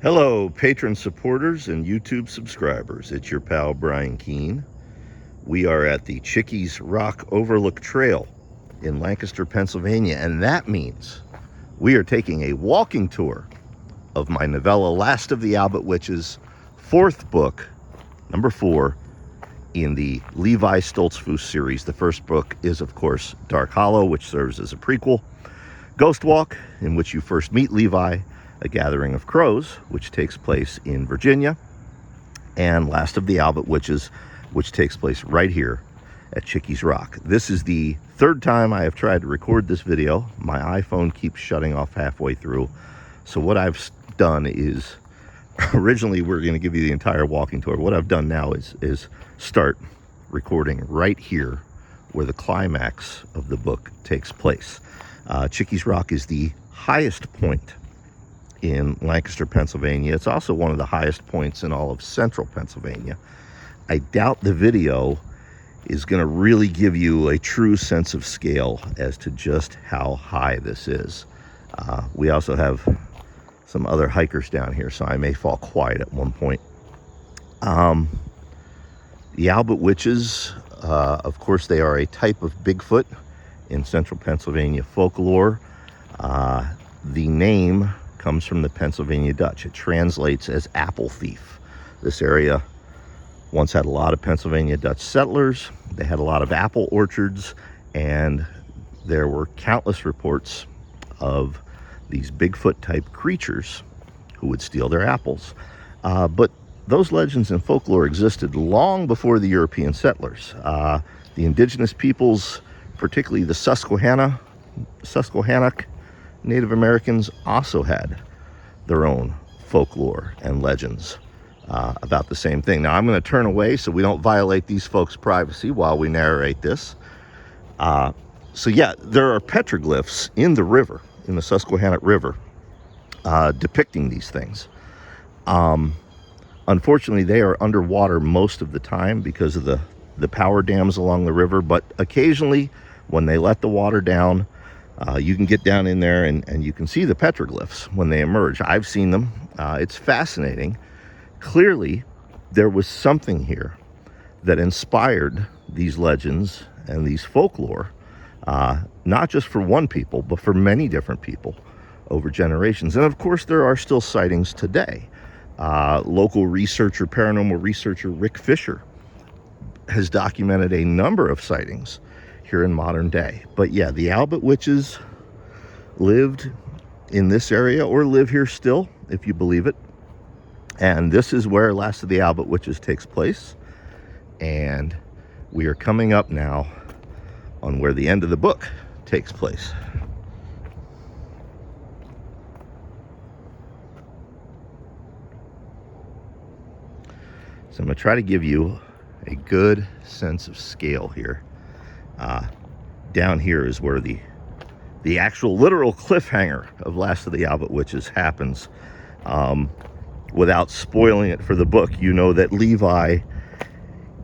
Hello, patron supporters and YouTube subscribers. It's your pal, Brian Keene. We are at the Chickies Rock Overlook Trail in Lancaster, Pennsylvania, and that means we are taking a walking tour of my novella, Last of the Albatwitches, fourth book, number 4, in the Levi Stoltzfus series. The first book is, of course, Dark Hollow, which serves as a prequel. Ghost Walk, in which you first meet Levi. A Gathering of Crows, which takes place in Virginia, and Last of the Albatwitches, which takes place right here at Chickies Rock. This is the third time I have tried to record this video. My iPhone keeps shutting off halfway through. So what I've done is, originally we were going to give you the entire walking tour. What I've done now is start recording right here where the climax of the book takes place. Chickies Rock is the highest point in Lancaster, Pennsylvania. It's also one of the highest points in all of central Pennsylvania. I doubt the video is going to really give you a true sense of scale as to just how high this is. We also have some other hikers down here, so I may fall quiet at one point. The Albatwitches, of course, they are a type of Bigfoot in central Pennsylvania folklore. The name comes from the Pennsylvania Dutch. It translates as apple thief. This area once had a lot of Pennsylvania Dutch settlers. They had a lot of apple orchards, and there were countless reports of these Bigfoot type creatures who would steal their apples. But those legends and folklore existed long before the European settlers. The indigenous peoples, particularly the Susquehannock Native Americans, also had their own folklore and legends about the same thing. Now, I'm going to turn away so we don't violate these folks' privacy while we narrate this. So yeah, there are petroglyphs in the river, in the Susquehannock River, depicting these things. Unfortunately, they are underwater most of the time because of the power dams along the river, but occasionally when they let the water down, you can get down in there and you can see the petroglyphs when they emerge. I've seen them. It's fascinating. Clearly, there was something here that inspired these legends and these folklore, not just for one people, but for many different people over generations. And of course, there are still sightings today. Local researcher, paranormal researcher Rick Fisher has documented a number of sightings here in modern day. But yeah, the Albatwitches lived in this area, or live here still, if you believe it. And this is where Last of the Albatwitches takes place. And we are coming up now on where the end of the book takes place. So I'm going to try to give you a good sense of scale here. Down here is where the actual literal cliffhanger of Last of the Albatwitches happens. Without spoiling it for the book, you know that Levi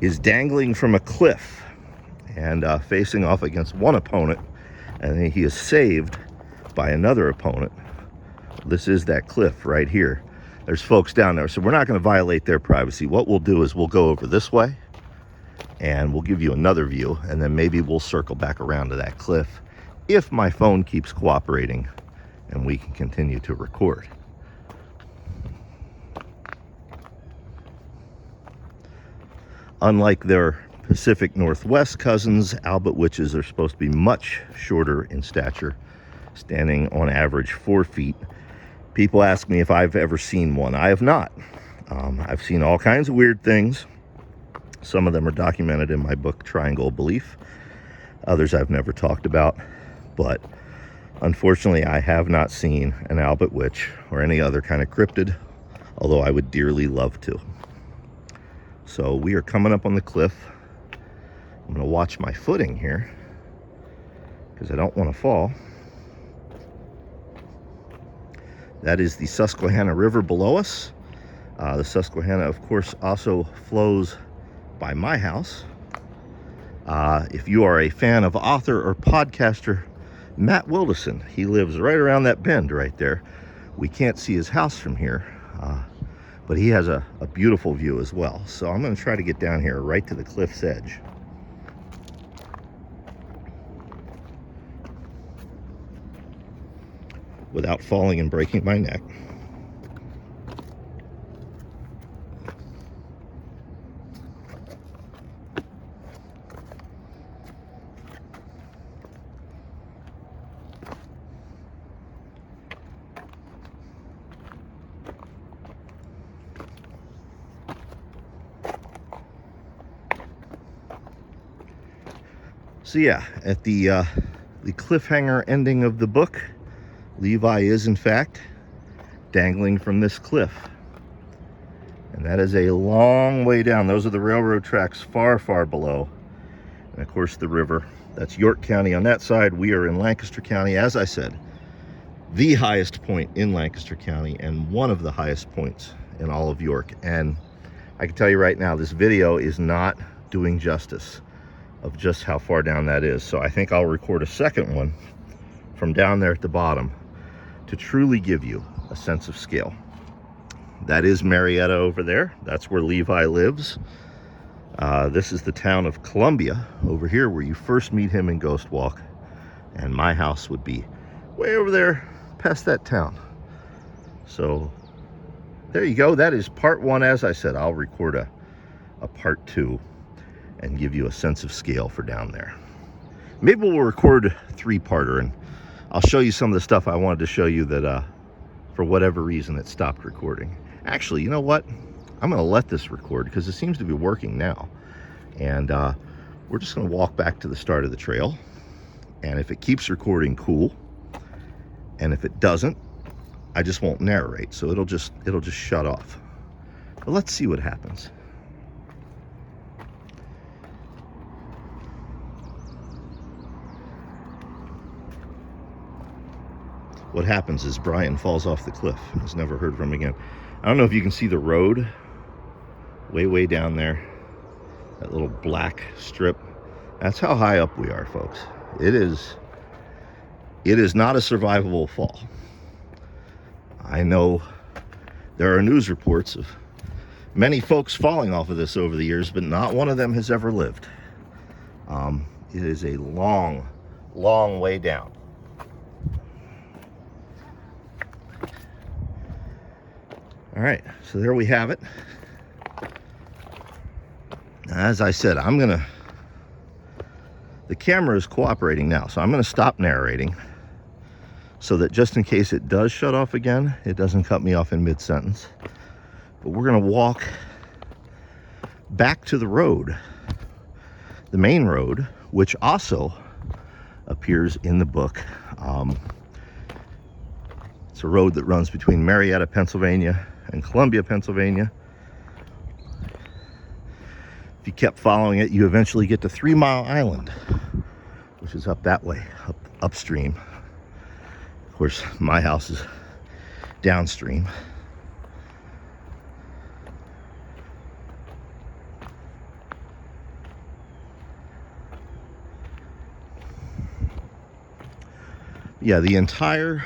is dangling from a cliff and facing off against one opponent, and he is saved by another opponent. This is that cliff right here. There's folks down there, so we're not going to violate their privacy. What we'll do is we'll go over this way, and we'll give you another view, and then maybe we'll circle back around to that cliff if my phone keeps cooperating and we can continue to record. Unlike their Pacific Northwest cousins, Albatwitches are supposed to be much shorter in stature, standing on average 4 feet. People ask me if I've ever seen one. I have not. I've seen all kinds of weird things. Some of them are documented in my book, Triangle of Belief. Others I've never talked about. But unfortunately, I have not seen an Albatwitch or any other kind of cryptid, although I would dearly love to. So we are coming up on the cliff. I'm going to watch my footing here because I don't want to fall. That is the Susquehanna River below us. The Susquehanna, of course, also flows by my house. If you are a fan of author or podcaster Matt Wilderson, he lives right around that bend right there. We can't see his house from here, But he has a beautiful view as well. So I'm going to try to get down here right to the cliff's edge. Without falling and breaking my neck. So yeah, at the cliffhanger ending of the book, Levi is in fact dangling from this cliff. And that is a long way down. Those are the railroad tracks far, far below. And of course the river. That's York County on that side. We are in Lancaster County, as I said, the highest point in Lancaster County and one of the highest points in all of York. And I can tell you right now, this video is not doing justice of just how far down that is. So I think I'll record a second one from down there at the bottom to truly give you a sense of scale. That is Marietta over there. That's where Levi lives. This is the town of Columbia over here where you first meet him in Ghost Walk. And my house would be way over there past that town. So there you go. That is part one. As I said, I'll record a part two and give you a sense of scale for down there. Maybe we'll record a three-parter, and I'll show you some of the stuff I wanted to show you that for whatever reason it stopped recording. Actually, you know what? I'm gonna let this record because it seems to be working now. And we're just gonna walk back to the start of the trail. And if it keeps recording, cool. And if it doesn't, I just won't narrate. So it'll just shut off. But let's see what happens. What happens is Brian falls off the cliff and is never heard from again. I don't know if you can see the road way down there. That little black strip. That's how high up we are, folks. It is not a survivable fall. I know there are news reports of many folks falling off of this over the years, but not one of them has ever lived. It is a long way down. All right, so there we have it. As I said, the camera is cooperating now, so I'm gonna stop narrating so that just in case it does shut off again, it doesn't cut me off in mid-sentence. But we're gonna walk back to the road, the main road, which also appears in the book. It's a road that runs between Marietta, Pennsylvania and Columbia, Pennsylvania. If you kept following it, you eventually get to 3 Mile Island, which is up that way, upstream. Of course, my house is downstream. Yeah, the entire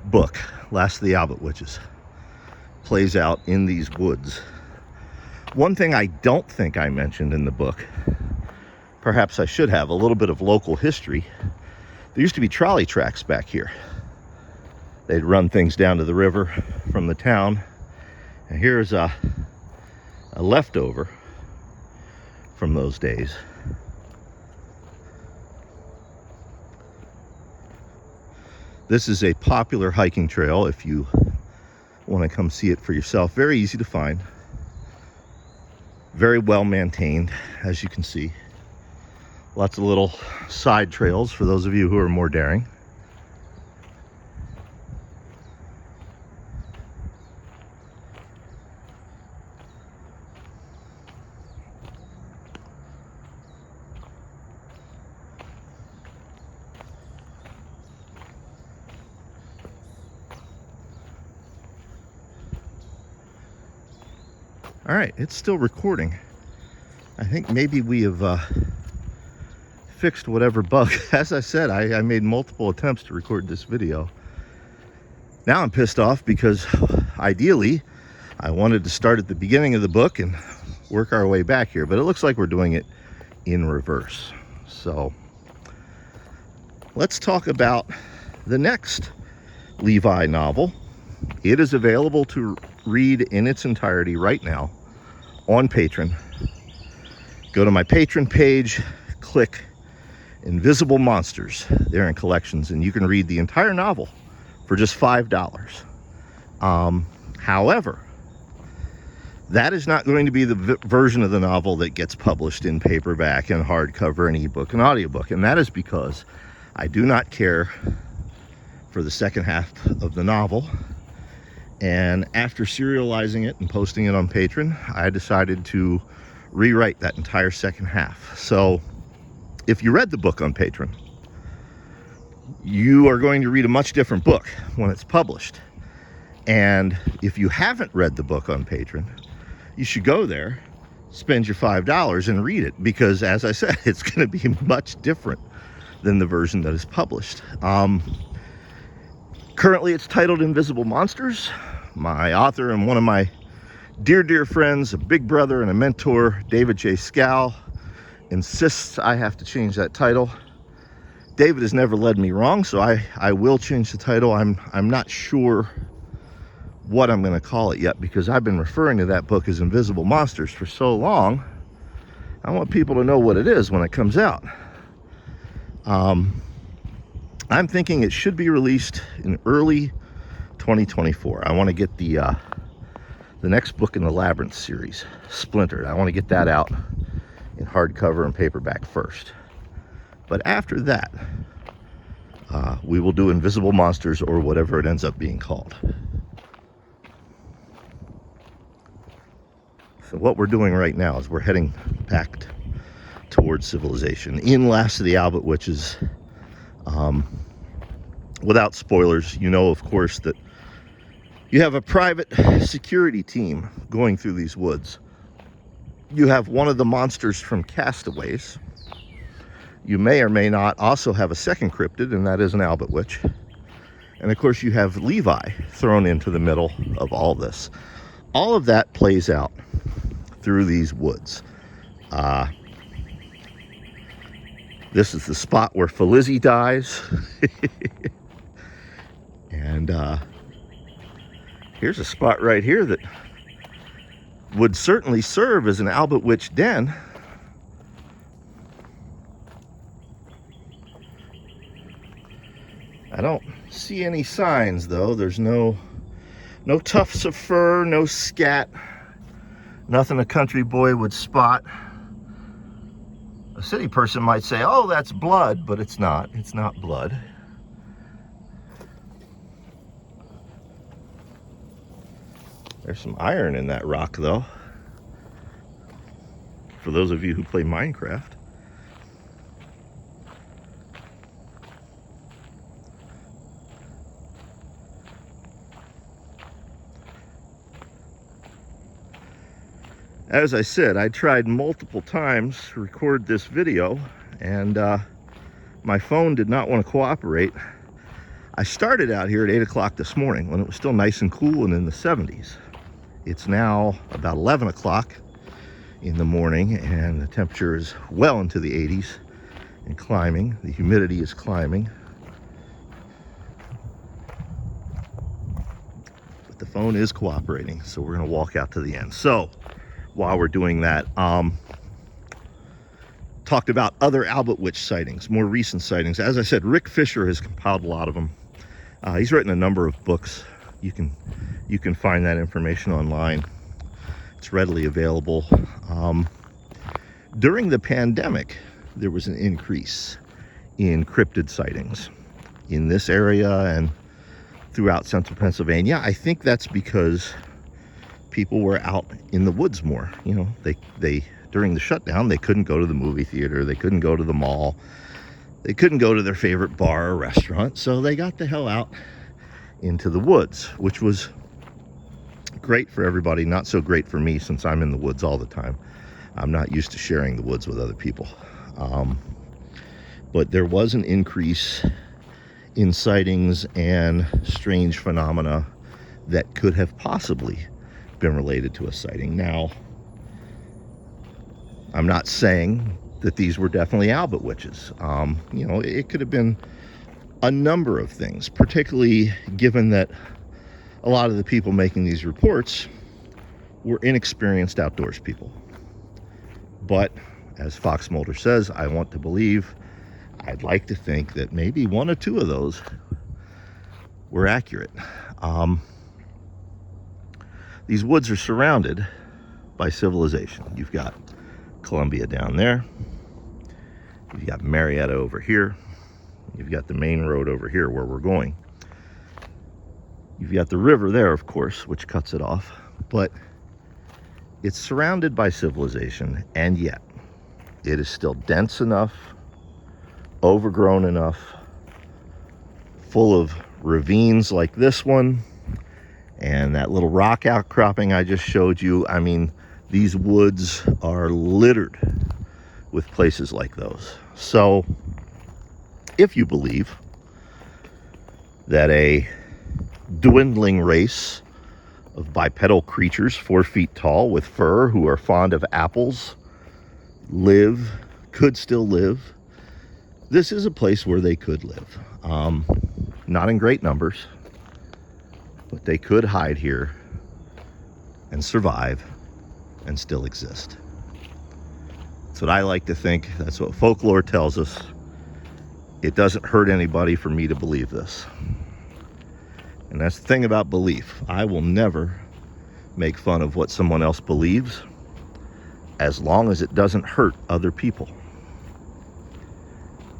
book, Last of the Albatwitches, plays out in these woods. One thing I don't think I mentioned in the book, perhaps I should have, a little bit of local history. There used to be trolley tracks back here. They'd run things down to the river from the town. And here's a leftover from those days. This is a popular hiking trail if you want to come see it for yourself. Very easy to find. Very well maintained, as you can see. Lots of little side trails for those of you who are more daring. All right, it's still recording. I think maybe we have fixed whatever bug. As I said, I made multiple attempts to record this video. Now I'm pissed off because ideally, I wanted to start at the beginning of the book and work our way back here, but it looks like we're doing it in reverse. So let's talk about the next Levi novel. It is available to read in its entirety right now on Patreon. Go to my Patreon page, click Invisible Monsters. They're in collections, and you can read the entire novel for just $5. However, that is not going to be the version of the novel that gets published in paperback and hardcover and ebook and audiobook. And that is because I do not care for the second half of the novel. And after serializing it and posting it on Patreon, I decided to rewrite that entire second half. So if you read the book on Patreon, you are going to read a much different book when it's published. And if you haven't read the book on Patreon, you should go there, spend your $5 and read it, because as I said, it's going to be much different than the version that is published. Currently it's titled Invisible Monsters. My author and one of my dear friends, a big brother and a mentor, David J. Scow, insists I have to change that title. David has never led me wrong, so I will change the title. I'm not sure what I'm going to call it yet, because I've been referring to that book as Invisible Monsters for so long. I want people to know what it is when it comes out. I'm thinking it should be released in early 2024. I want to get the next book in the Labyrinth series, Splintered. I want to get that out in hardcover and paperback first. But after that, we will do Invisible Monsters, or whatever it ends up being called. So what we're doing right now is we're heading back towards civilization. In Last of the Albatwitches, without spoilers, you know, of course, that you have a private security team going through these woods. You have one of the monsters from Castaways. You may or may not also have a second cryptid, and that is an Albatwitch. And of course, you have Levi thrown into the middle of all this. All of that plays out through these woods. This is the spot where Felizy dies. And here's a spot right here that would certainly serve as an Albatwitch den. I don't see any signs, though. There's no tufts of fur, no scat, nothing a country boy would spot. A city person might say, oh, that's blood, but it's not. It's not blood. There's some iron in that rock, though. For those of you who play Minecraft. As I said, I tried multiple times to record this video, and my phone did not want to cooperate. I started out here at 8 o'clock this morning when it was still nice and cool and in the 70s. It's now about 11 o'clock in the morning, and the temperature is well into the 80s and climbing. The humidity is climbing. But the phone is cooperating, so we're going to walk out to the end. So while we're doing that, talked about other Albatwitch sightings, more recent sightings. As I said, Rick Fisher has compiled a lot of them. He's written a number of books. You can find that information online. It's readily available. During the pandemic, there was an increase in cryptid sightings in this area and throughout central Pennsylvania. I think that's because people were out in the woods more. You know, they during the shutdown, they couldn't go to the movie theater, they couldn't go to the mall, they couldn't go to their favorite bar or restaurant, so they got the hell out into the woods, which was great for everybody, not so great for me since I'm in the woods all the time. I'm not used to sharing the woods with other people. But there was an increase in sightings and strange phenomena that could have possibly been related to a sighting. Now, I'm not saying that these were definitely Albatwitches. You know, it could have been a number of things, particularly given that a lot of the people making these reports were inexperienced outdoors people. But as Fox Mulder says, I want to believe, I'd like to think that maybe one or two of those were accurate. These woods are surrounded by civilization. You've got Columbia down there. You've got Marietta over here. You've got the main road over here where we're going. You've got the river there, of course, which cuts it off. But it's surrounded by civilization, and yet it is still dense enough, overgrown enough, full of ravines like this one, and that little rock outcropping I just showed you. I mean, these woods are littered with places like those. So, if you believe that a dwindling race of bipedal creatures 4 feet tall with fur who are fond of apples could still live, this is a place where they could live. Not in great numbers, but they could hide here and survive and still exist. That's what I like to think. That's what folklore tells us. It doesn't hurt anybody for me to believe this. And that's the thing about belief. I will never make fun of what someone else believes as long as it doesn't hurt other people.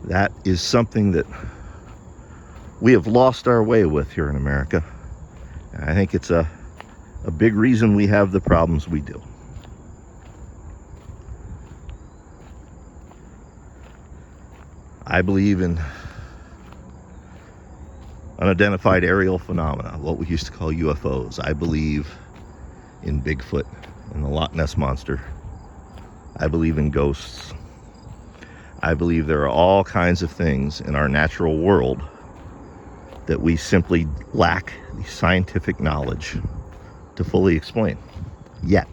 That is something that we have lost our way with here in America. And I think it's a big reason we have the problems we do. I believe in unidentified aerial phenomena, what we used to call UFOs. I believe in Bigfoot and the Loch Ness Monster. I believe in ghosts. I believe there are all kinds of things in our natural world that we simply lack the scientific knowledge to fully explain. Yet,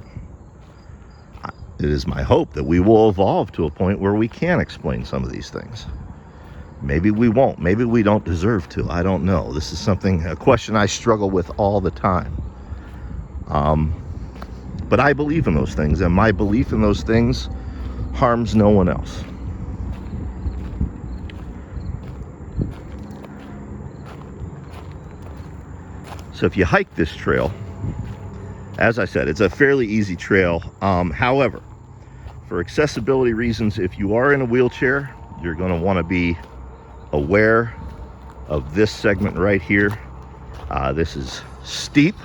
it is my hope that we will evolve to a point where we can explain some of these things. Maybe we won't. Maybe we don't deserve to. I don't know. This is a question I struggle with all the time. But I believe in those things, and my belief in those things harms no one else. So if you hike this trail, as I said, it's a fairly easy trail. However, for accessibility reasons, if you are in a wheelchair, you're going to want to be aware of this segment right here. This is steep,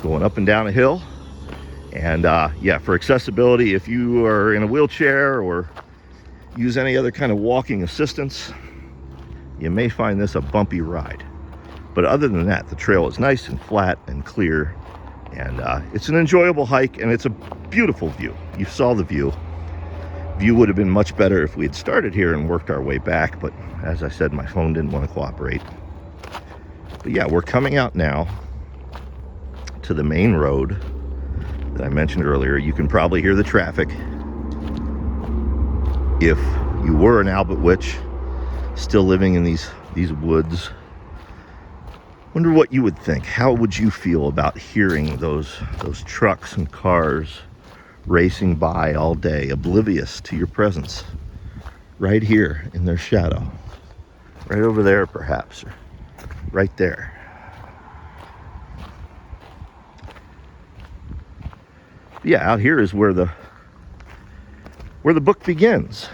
going up and down a hill. And yeah, for accessibility, if you are in a wheelchair or use any other kind of walking assistance, you may find this a bumpy ride. But other than that, the trail is nice and flat and clear, and it's an enjoyable hike, and it's a beautiful view. You saw the view. View would have been much better if we had started here and worked our way back, but as I said, my phone didn't want to cooperate. But yeah, we're coming out now to the main road that I mentioned earlier. You can probably hear the traffic. If you were an Albatwitch still living in these woods, wonder what you would think. How would you feel about hearing those trucks and cars racing by all day, oblivious to your presence, right here in their shadow, right over there perhaps, or right there? Yeah, out here is where the book begins.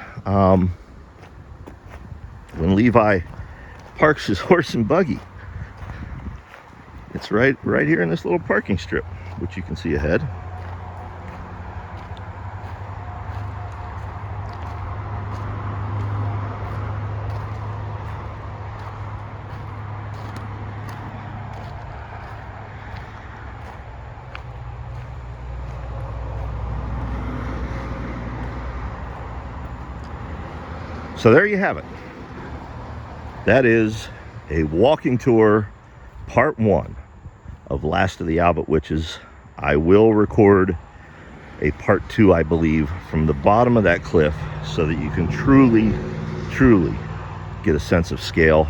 When Levi parks his horse and buggy. It's right here in this little parking strip, which you can see ahead. So there you have it. That is a walking tour part 1 of Last of the Albatwitches. I will record a part 2, I believe, from the bottom of that cliff so that you can truly get a sense of scale.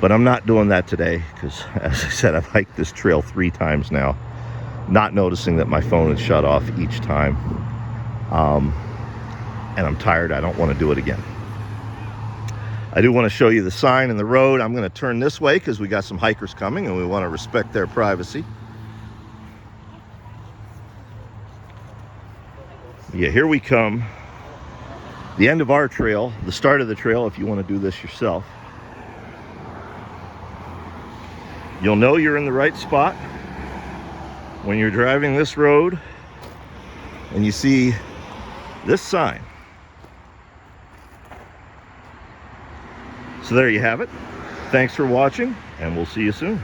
But I'm not doing that today because, as I said, I've hiked this trail 3 times now, not noticing that my phone is shut off each time. And I'm tired. I don't want to do it again. I do want to show you the sign in the road. I'm going to turn this way because we got some hikers coming and we want to respect their privacy. Yeah, here we come. The end of our trail, the start of the trail, if you want to do this yourself. You'll know you're in the right spot when you're driving this road and you see this sign. So there you have it. Thanks for watching, and we'll see you soon.